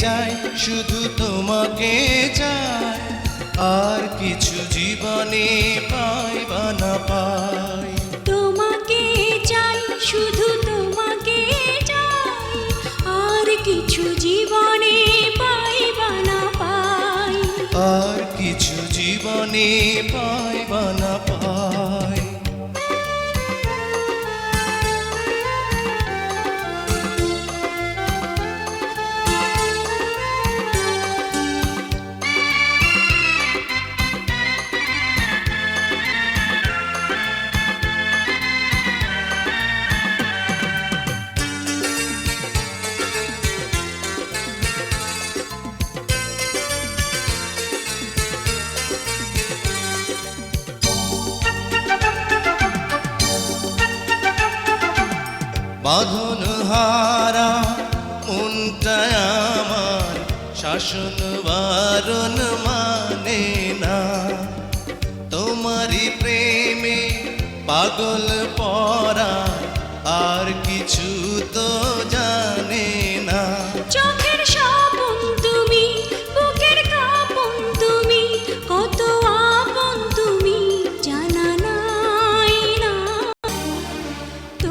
চাই, শুধু তোমাকে চাই, আর কিছু জীবনে পাই বা না পাই। তোমাকে চাই, শুধু তোমাকে চাই, আর কিছু জীবনে পাই বা না পাই। আর কিছু জীবনে পাই বা না পাই। বাঁধন হারা মনটা আমার শাসন বারণ মানে না। তোমারই প্রেমে পাগল পরা, আর কিছু তো